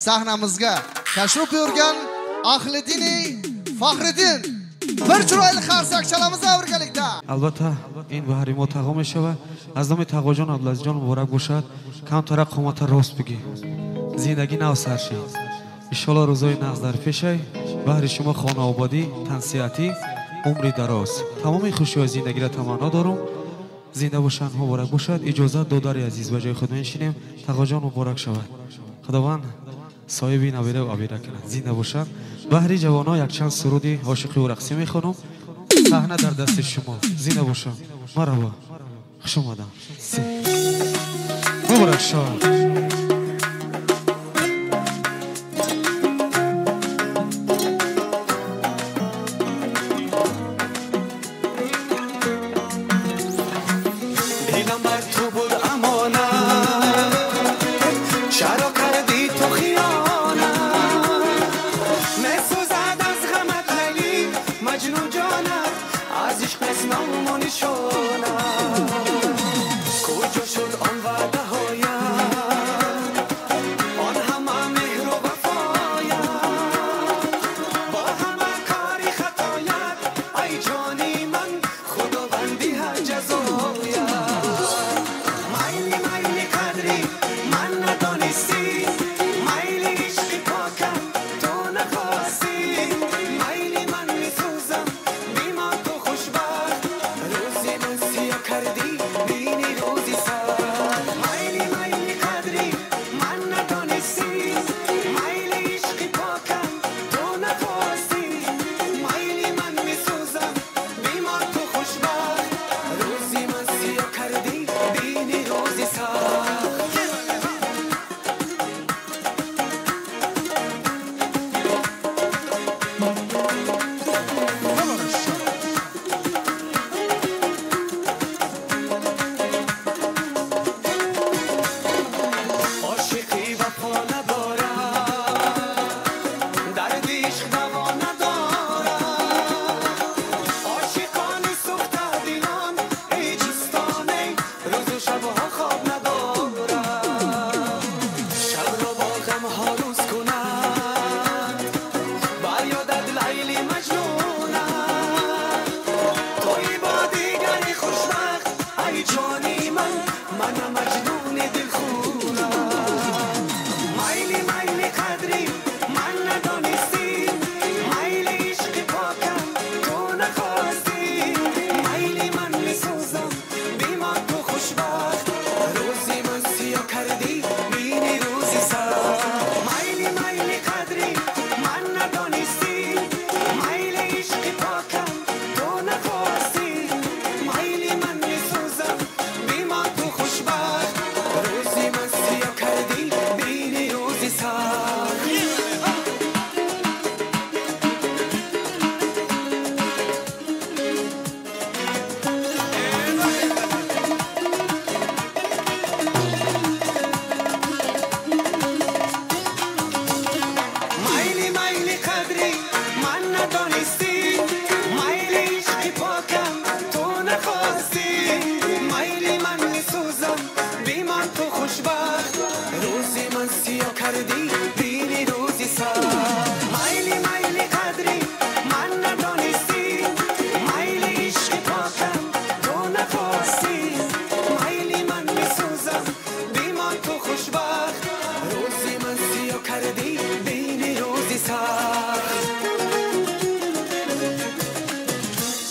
sahnamizga tashrif buyurgan Ahliddin Faxriddin bir chiroyli qarsak chalamiz birgalikda. Albatta این بهاری ما تقا میشود از نام تقا جان عبدالعزیز جان مبارک باشد کمتر قامت راست بگی زندگی نو سرشی ان روزای نغز در پیشه بهری شما خانه آبادی تنسیتی عمری دراز تمام خوشی های زندگی را تمنا دارم زنده باشن مبارک باشد اجازه داداری عزیز به جای خود میشینیم تقا جان مبارک شود خداوند صاحبی نویره و عبیره کنند زنده باشن بهری جوانا یک چند سرودی عاشقی و رقصی میخونم صحنه در دست شما زنده باشن مرحبا خوش اومدم مبارک شد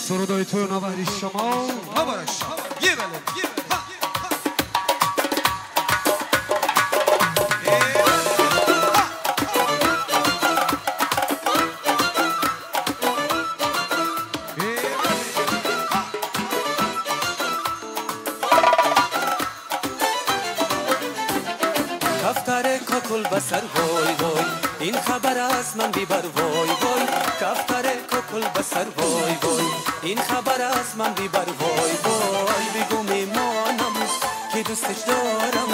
سرودای تو نواری شما مبارک شد یه بله کفتر کاکل بسر وای وای این خبر است من بیبر وای وای کفتر کاکل بسر وای وای این خبر است من بیبر وای وای بگو میمانم که دوستش دارم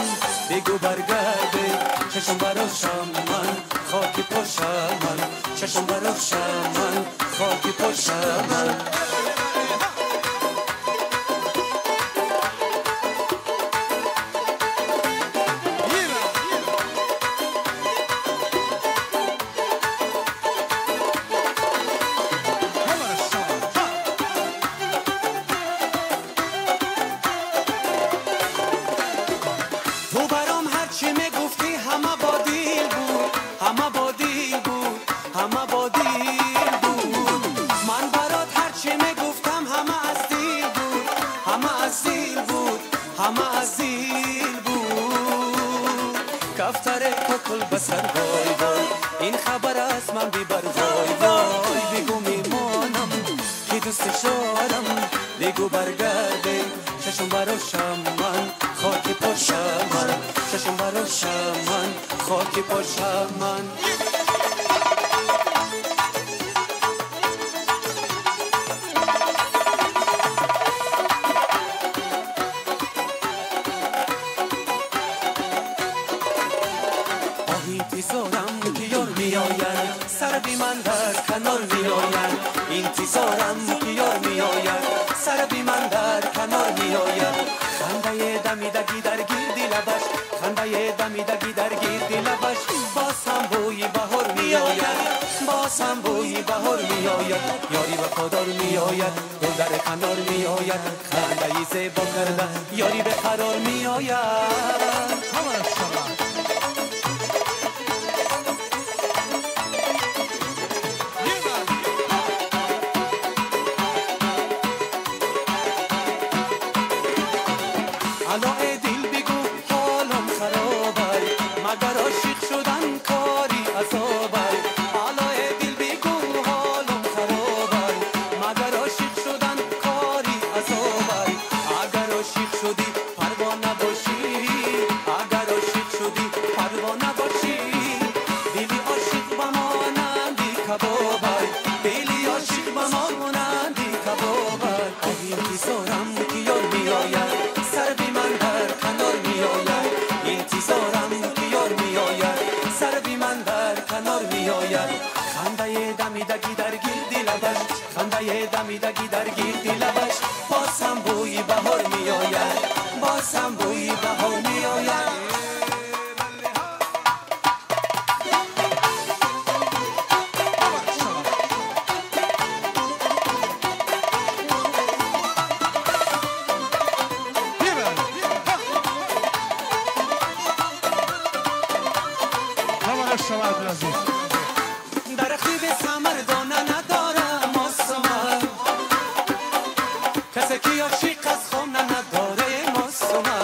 بگو برگرده چشم براشم من خاکی پاشم من چشم براشم من خاکی پاشم من معزیل بود کفتر ککل بسر وای وای این خبر از من بیبر وای وای بگو میمانم که دوست شارم بگو برگرده چشم براشم من خاکی پاشم من چشم براشم من خاکی پاشم من انتظارم که یار میآید سر بی من در کنار میآید انتظارم که یار میآید سر بی من در کنار میآید خنده دمیدگی در گیردی لبش خنده دمیدگی در گیردی لبش باز هم بوی بهار میآید باز هم بوی بهار میآید یاری وفادار میآید گل در کنار میآید خنده ای زیبا کرده یاری به قرار میآید علای دل بگو حالم خرابه مگر عاشق شدن کاری عذابه علای دل بگو حالم خرابه مگر عاشق شدن کاری عذابه اگر عاشق شدی پروانه باشی اگر عاشق شدی پروانه باشی دلی عاشق بمانندی کبابه دلی عاشق بمانندی کبابه انتظارم که یار میآید سر بی من در کنار میآید انتظارم که یار میآید سر بی من در کنار میآید خنده دمیدگی در گیردی لبش خنده دمیدگی در گیردی لبش باز هم بوی بهار میآید باز هم بوی بهار میآید درختی به ثمر دانه نداره ماسومه کسی که عاشق از خانه نداره ماسومه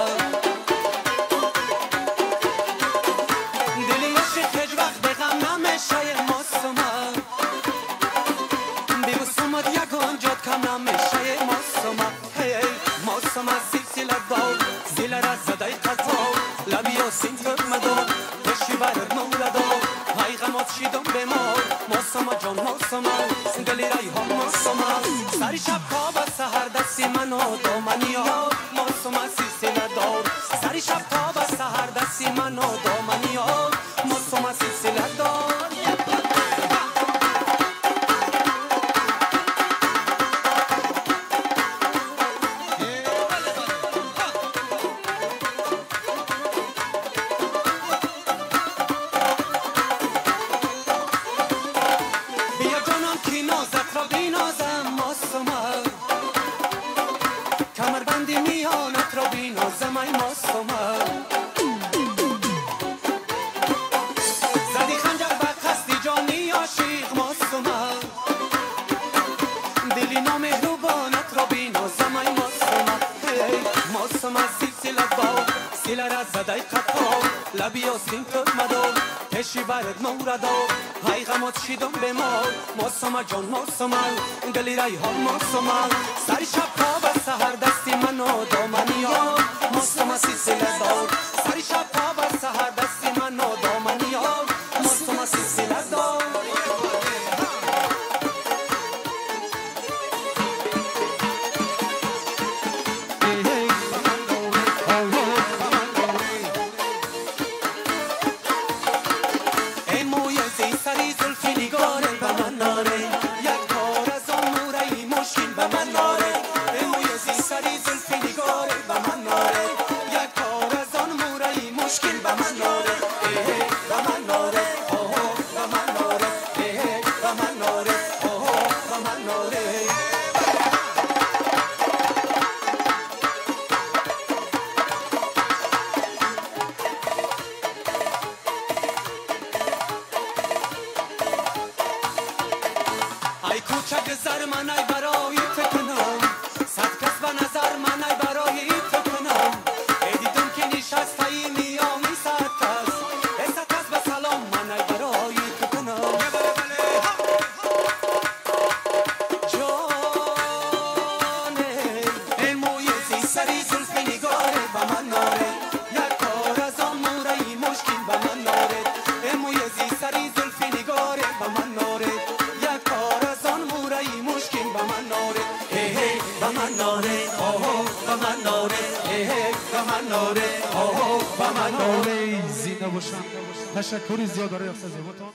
دلی عاشق هیچ وقت به غم نمیشه ماسومه بیوسومت یگان جاد کم نمیشه ماسومه هی ماسومه سلسله دار زیل را زدای قطار لبی و سین فرمدار پشی برد موردار های غمات شیدم بمار ماسما جان ماسما دلی ریحان ماسما سری شب تا به سحر دستی من و دامنی ها ماسما سلسله دار سری شب تا به سحر دستی من و دامنی ها ماسما سلسله دار کمربندی میانت را بینازم ای ماسومه زدی خنجر به قصدی جانی عاشق ماسومه دلی نامهربانت را بینازم ای ماسومه ماسومه سلسله با سیله را زدی قطار لبی آسین فرمدار پشی برد موردار های غمات شیدم بمار ماسومه جان ماسومه دلی ریحان ماسومه سری شب تا به سحر دستی من و دامنی ها ماسومه سلسله دار سری شب تا به سحر دستی من و دامنی ها ماسومه سلسله دار سری زلفی نگاره به من ناره یک کار از آن مورایی مشکل به من ناره موی سری زلفی نگاره به من ناره یک کار از آن مورایی مشکل به من ناره به من ناره به من ناره به من ناره به من ناره ای کوچک زر من ای برای تو کنم صد کس به نظر من ای برای تو کنم ساله زنده باشند. تشکر زیاد برای استاد زیباتان.